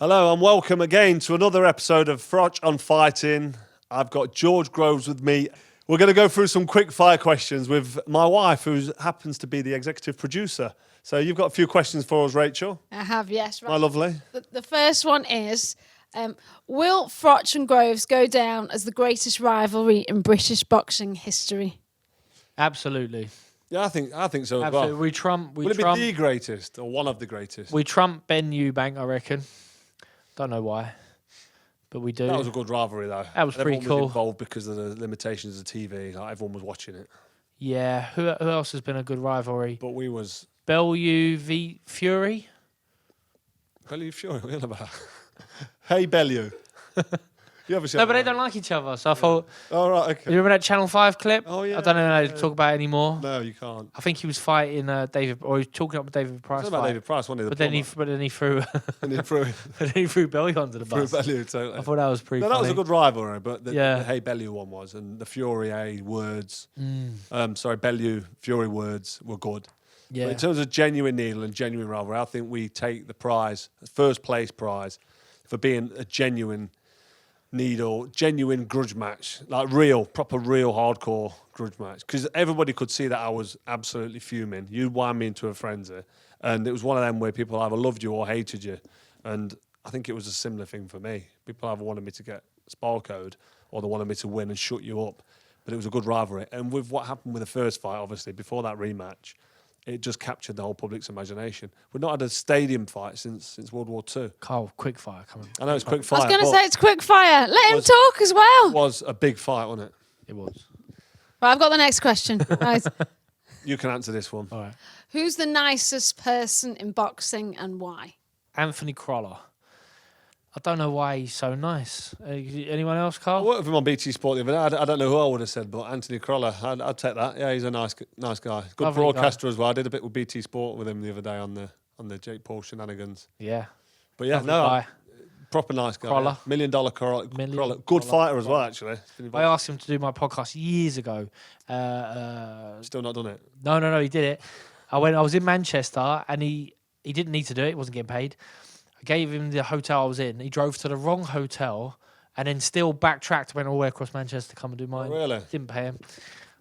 Hello and welcome again to another episode of Froch on Fighting. I've got George Groves with me. We're going to go through some quick fire questions with my wife, who happens to be the executive producer. So you've got a few questions for us, Rachel. I have, yes. Right. My lovely. The first one is, will Froch and Groves go down as the greatest rivalry in British boxing history? Absolutely. Yeah, I think so as Absolutely. well. Will it be the greatest or one of the greatest? We trump Benn Eubank, I reckon. Don't know why, but we do. That was a good rivalry, though. That was pretty everyone cool. was involved because of the limitations of TV. Like, everyone was watching it. Yeah. Who else has been a good rivalry? But we was... Bellew v Fury? Bellew Fury? What are you on about? Hey, Bellew. You ever seen No, but they don't like each other, so I thought... Oh, right, okay. You remember that Channel 5 clip? Oh, yeah. I don't know how to talk about it anymore. No, you can't. I think he was fighting David... Or he was talking up with David Price. It's about David Price, wasn't he? But then he threw... And he threw but then he threw Bellew under the bus. Bellew, totally. I thought that was pretty funny. That was a good rivalry, but the Hey Bellew one was, and the Fury words... Bellew, Fury words were good. Yeah. But in terms of genuine needle and genuine rivalry, I think we take the prize, first place prize, for being a genuine needle, genuine grudge match, like proper real hardcore grudge match. Because everybody could see that I was absolutely fuming. You wound me into a frenzy. And it was one of them where people either loved you or hated you. And I think it was a similar thing for me. People either wanted me to get spar code or they wanted me to win and shut you up. But it was a good rivalry. And with what happened with the first fight, obviously, before that rematch, it just captured the whole public's imagination. We've not had a stadium fight since World War II. Carl, quick fire coming. I know it's quick fire. I was going to say it's quick fire. Let him talk as well. It was a big fight, wasn't it? It was. Right, I've got the next question. Right. You can answer this one. All right. Who's the nicest person in boxing and why? Anthony Crolla. I don't know why he's so nice. Anyone else, I Carl? worked with him on BT Sport the other day. I don't know who I would have said, but Anthony Crolla, I'd take that. Yeah, he's a nice guy. Good Lovely broadcaster as well. I did a bit with BT Sport with him the other day on the Jake Paul shenanigans. Yeah. But yeah, Lovely guy. proper nice guy. Crolla. $1 million Crolla. Good Crolla. fighter as well, actually. I asked him to do my podcast years ago. Still not done it. No, he did it. I was in Manchester and he didn't need to do it. He wasn't getting paid. I gave him the hotel I was in. He drove to the wrong hotel and then still backtracked, went all the way across Manchester to come and do mine. Oh, really? Didn't pay him.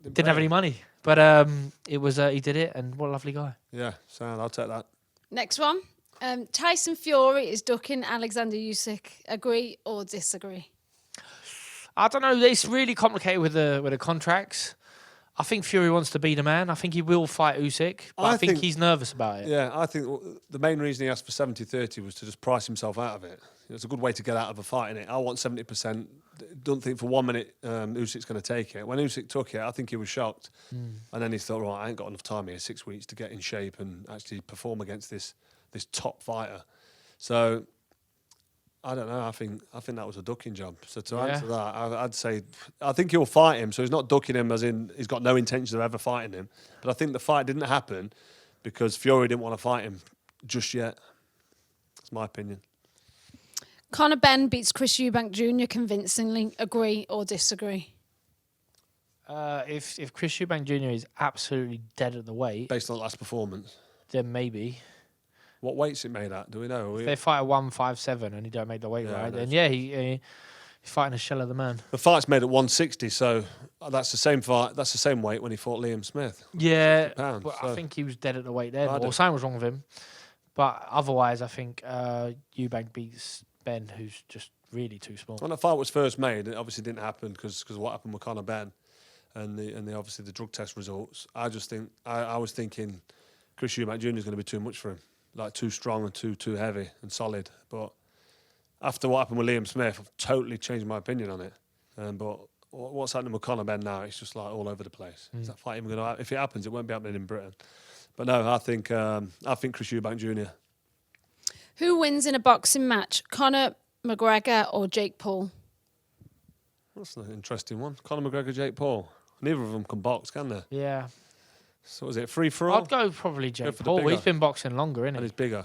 Didn't have any money. But it was he did it, and what a lovely guy. Yeah, sound. I'll take that. Next one. Tyson Fury is ducking Alexander Usyk. Agree or disagree? I don't know. It's really complicated with the contracts. I think Fury wants to be the man. I think he will fight Usyk, but I think he's nervous about it. Yeah, I think the main reason he asked for 70-30 was to just price himself out of it. It's a good way to get out of a fight, innit? I want 70%. Don't think for 1 minute Usyk's going to take it. When Usyk took it, I think he was shocked. And then he thought, right, I ain't got enough time here, 6 weeks, to get in shape and actually perform against this top fighter. So I don't know. I think that was a ducking job. So to answer that, I'd say I think he'll fight him. So he's not ducking him as in he's got no intention of ever fighting him. But I think the fight didn't happen because Fury didn't want to fight him just yet. That's my opinion. Conor Benn beats Chris Eubank Jr. convincingly. Agree or disagree? If Chris Eubank Jr. is absolutely dead at the weight, Based on the last performance. then maybe. What weight's it made at? Do we know? If they fight at 157 and he don't make the weight right, then he's fighting a shell of the man. The fight's made at 160, so that's the same fight. That's the same weight when he fought Liam Smith. Yeah, £50, but so. I think he was dead at the weight then, I do. or something was wrong with him. But otherwise, I think Eubank beats Benn, who's just really too small. When the fight was first made, it obviously didn't happen because what happened with Conor Benn and the obviously the drug test results. I just think I was thinking Chris Eubank Jr. is going to be too much for him, like too strong and too heavy and solid. But after what happened with Liam Smith, I've totally changed my opinion on it. But what's happening with Conor Benn now? It's just like all over the place. Is that fight even going to happen? If it happens, it won't be happening in Britain. But no, I think Chris Eubank Jr. Who wins in a boxing match? Conor McGregor or Jake Paul? That's an interesting one. Conor McGregor, Jake Paul. Neither of them can box, can they? Yeah. So is it free for all? I'd go probably Jake for the Paul. bigger. He's been boxing longer, isn't And he? he's bigger.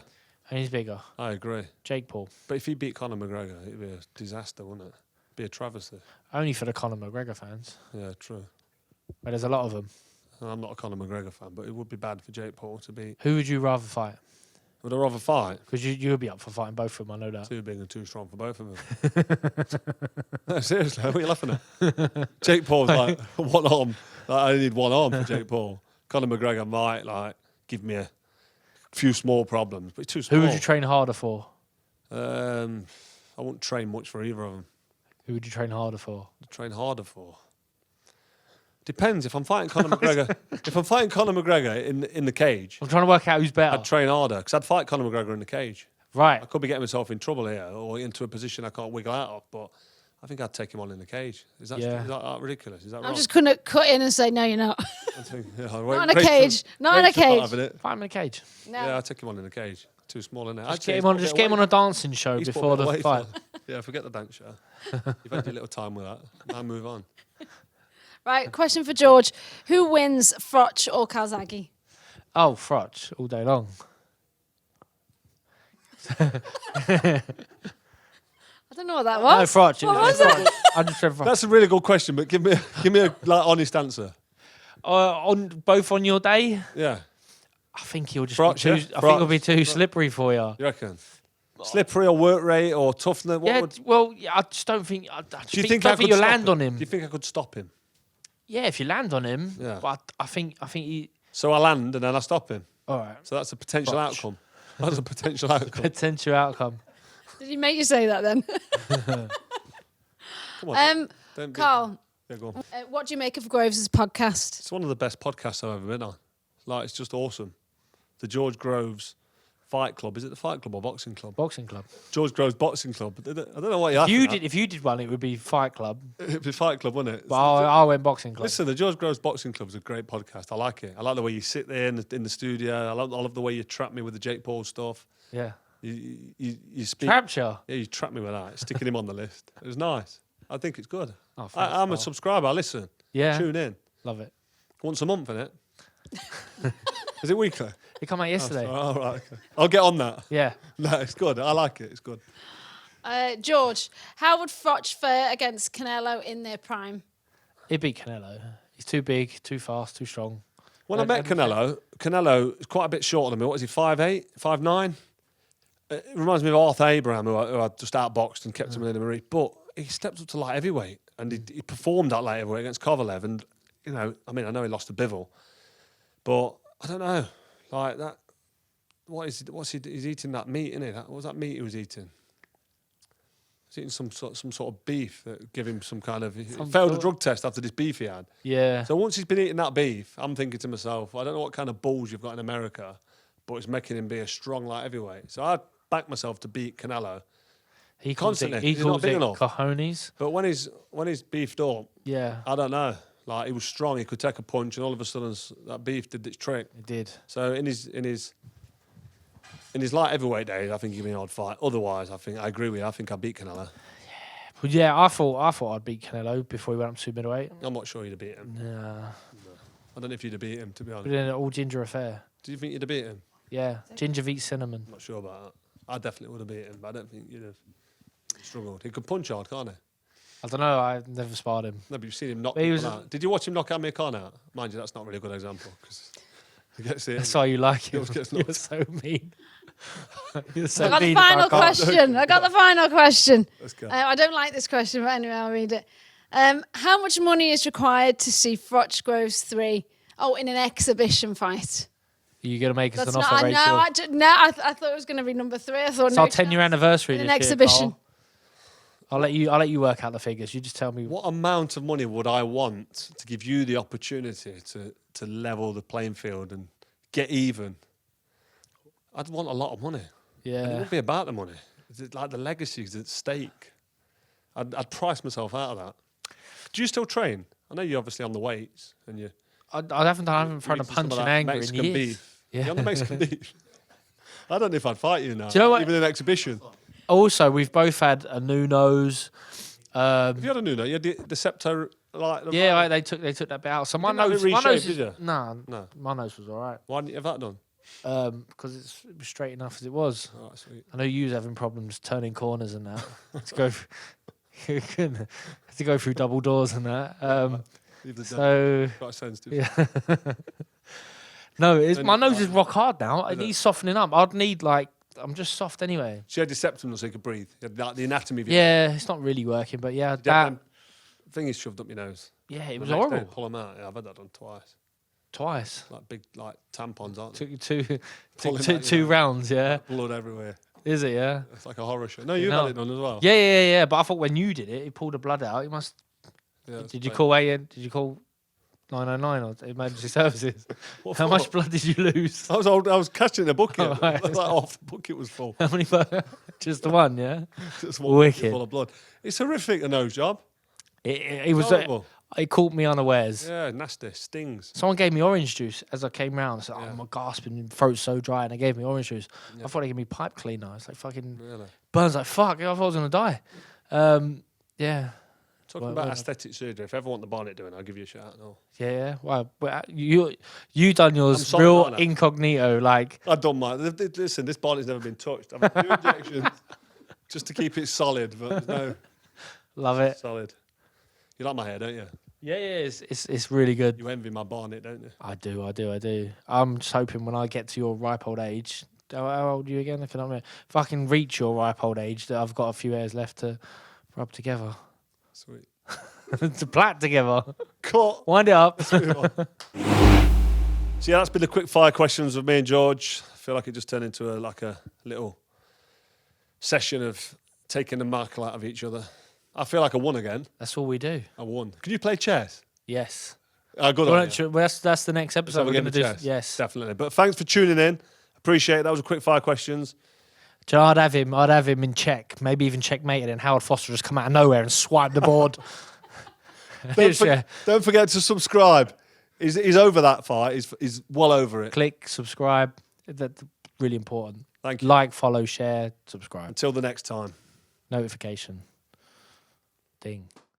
And he's bigger. I agree. Jake Paul. But if he beat Conor McGregor, it'd be a disaster, wouldn't it? Be a travesty. Only for the Conor McGregor fans. Yeah, true. But there's a lot of them. And I'm not a Conor McGregor fan, but it would be bad for Jake Paul to beat. Who would you rather fight? Would I rather fight? Because you'll be up for fighting both of them, I know that. Too big and too strong for both of them. No, seriously, what are you laughing at? Jake Paul's like one arm. Like, I need one arm for Jake Paul. Conor McGregor might like give me a few small problems, but he's too small. Who would you train harder for? I wouldn't train much for either of them. Who would you train harder for? Train harder for. Depends. If I'm fighting Conor McGregor, in the cage, I'm trying to work out who's better. I'd train harder because I'd fight Conor McGregor in the cage. Right. I could be getting myself in trouble here or into a position I can't wiggle out of, but I think I'd take him on in the cage. Is that ridiculous? Is that wrong? I'm just going to cut in and say, no, you're not. Not in a cage. Not in a cage. Fight him in a cage. No. Yeah, I'd take him on in the cage. Too small, isn't it? Just get him on a dancing show He's before put me the away fight. Yeah, forget the dance show. You've had your little time with that. Now move on. Right, question for George. Who wins, Froch or Calzaghe? Oh, Froch, all day long. I don't know what that was. No, Froch. What was that? I just said Froch. That's a really good question, but give me a like honest answer. On your day, Yeah, I think he'll just Froch, be too. yeah? I think he'll Froch. be too slippery for you. you reckon? Slippery or work rate or toughness? I just don't think. I Do you think don't I think could you'll stop land on him. Do you think I could stop him? Yeah, if you land on him. Yeah. But I think he. So I land and then I stop him. All right. So that's a potential Froch. outcome. That's a potential outcome. Potential outcome. Did he make you say that then? Come on. Don't be- Carl, Yeah, go on. what do you make of Groves' podcast? It's one of the best podcasts I've ever been on. Like, it's just awesome. The George Groves Fight Club. Is it the Fight Club or Boxing Club? Boxing club. George Groves Boxing Club. I don't know what you're If you did one, it would be Fight Club. It'd be Fight Club, wouldn't it? But I went Boxing Club. Listen, the George Groves Boxing Club is a great podcast. I like it. I like the way you sit there in the studio. I love the way you trap me with the Jake Paul stuff. Yeah. You speak. Trapture. Yeah, you trap me with that. Sticking him on the list. It was nice. I think it's good. Oh, thanks, I'm a Carl. subscriber. I listen. Yeah. Tune in. Love it. Once a month, innit? Is it weekly? It came out yesterday. Oh, right, okay. I'll get on that. Yeah. No, it's good. I like it. It's good. George, how would Froch fare against Canelo in their prime? He'd beat Canelo. He's too big, too fast, too strong. When I met Canelo is quite a bit shorter than me. What is he, 5'8", 5'9"? It reminds me of Arthur Abraham, who I just outboxed and kept him in the Marie. But he stepped up to light heavyweight and he performed at light heavyweight against Kovalev. And, you know, I know he lost to Bivol. But I don't know. Like that, he's eating that meat, isn't he? What was that meat he was eating? He's eating some sort of beef that give him some kind of... He failed a drug test after this beef he had. Yeah. So once he's been eating that beef, I'm thinking to myself, I don't know what kind of balls you've got in America, but it's making him be a strong light heavyweight. So I'd back myself to beat Canelo. He calls Constantly. it, he He's calls not big it enough. cojones. But when he's beefed up, Yeah. I don't know. Like, he was strong. He could take a punch, and all of a sudden, that beef did its trick. It did. So in his light heavyweight days, I think he'd be an odd fight. Otherwise, I agree with you. I think I beat Canelo. But yeah, I thought I'd beat Canelo before he went up to middleweight. I'm not sure you'd have beat him. Nah. I don't know if you'd have beat him, to be But honest. in an all ginger affair. Do you think you'd have beat him? Yeah. Ginger beats cinnamon. I'm not sure about that. I definitely would have beat him, but I don't think you'd have struggled. He could punch hard, can't he? I don't know. I've never sparred him. No, but you've seen him knock But he people was- out. Did you watch him knock Amir Khan out? Mind you, that's not really a good example because he gets it. That's why you like him. always gets You're knocked. so mean. You're so I got the mean about final Carl. question. I got the final question. Let's go. I don't like this question, but anyway, I'll read it. How much money is required to see Froch Groves 3? Oh, in an exhibition fight. Are you going to make us That's an not. offer, Rachel? I thought it was going to be number 3. I thought It's no our 10-year chance. anniversary In an this year, exhibition. Carl. I'll let you work out the figures. You just tell me. What amount of money would I want to give you the opportunity to level the playing field and get even? I'd want a lot of money. And it Yeah. wouldn't be about the money. It's like the legacy's at stake. I'd price myself out of that. Do you still train? I know you're obviously on the weights and you. I haven't thrown a eating some punch of in that anger Mexican in years. beef. Yeah. You're on the Mexican beef. I don't know if I'd fight you now. Do you know what- Even in an exhibition. Also, we've both had a new nose. Have you had a new nose? You had the septo like. The Yeah, right, they took that bit out. So my didn't have it nose, reshaped, did you? No, No. my nose was all right. Why didn't you have that done? Because it was straight enough as it was. Oh, sweet. I know you was having problems turning corners and that. to go, to go through double doors and that. Leave the So quite sensitive. yeah. No, it's, Then my you nose can't- is rock hard now. It Is it? needs softening up. I'd need like I'm just soft anyway. She had your septum so you could breathe. You had, like, the anatomy of your Yeah, it's not really working, but yeah, You had that. them things shoved up your nose. Yeah, it The was next day, horrible. pull them out. Yeah, I've had that done twice. Twice. Like big, like tampons, aren't they? Two, Pulling two, out, two you know. rounds. Yeah, Blood everywhere. is it? Yeah. It's like a horror show. No, you've No. had it done as well. Yeah. But I thought when you did it, he pulled the blood out. You must. Yeah, it's Did you pain. call Did you call 909 or emergency services? What How for? much blood did you lose? I was catching the bucket. Oh, right. Like half the bucket was full. How many? Just the one, yeah. Just one bucket Wicked. full of blood. It's horrific, a nose job. It was. Horrible. It caught me unawares. Yeah, nasty. Stings. Someone gave me orange juice as I came round. I said, Yeah. "Oh, my gasping, throat's so dry," and they gave me orange juice. Yeah. I thought they gave me pipe cleaner. It's like fucking Really. burns like fuck. I thought I was gonna die. Yeah. Talking about aesthetic surgery, if ever want the bonnet doing, I'll give you a shout. No. Yeah. Wow. You done yours I'm sorry, real aren't I? incognito. Like I've done mine. Listen, this bonnet's never been touched. I've had 2 injections just to keep it solid, but there's no love it. solid. You like my hair, don't you? Yeah. It's really good. You envy my bonnet, don't you? I do. I'm just hoping when I get to your ripe old age. How old are you again? I can remember. If I can reach your ripe old age, that I've got a few hairs left to rub together, Sweet. to plait together. Cut. Wind it up. So yeah, that's been the quick fire questions with me and George. I feel like it just turned into a little session of taking the mark out of each other. I feel like I won again. That's all we do. I won. Can you play chess? Yes. Good Well, on you. that's the next episode. Have a We're game going of to do. chess. Yes. Definitely. But thanks for tuning in. Appreciate it. That was a quick fire questions. So I'd have him in check, maybe even checkmated, and Howard Foster just come out of nowhere and swipe the board. Don't forget to subscribe. He's over that fight. He's well over it. Click, subscribe. That's really important. Thank you. Like, follow, share, subscribe. Until the next time. Notification. Ding.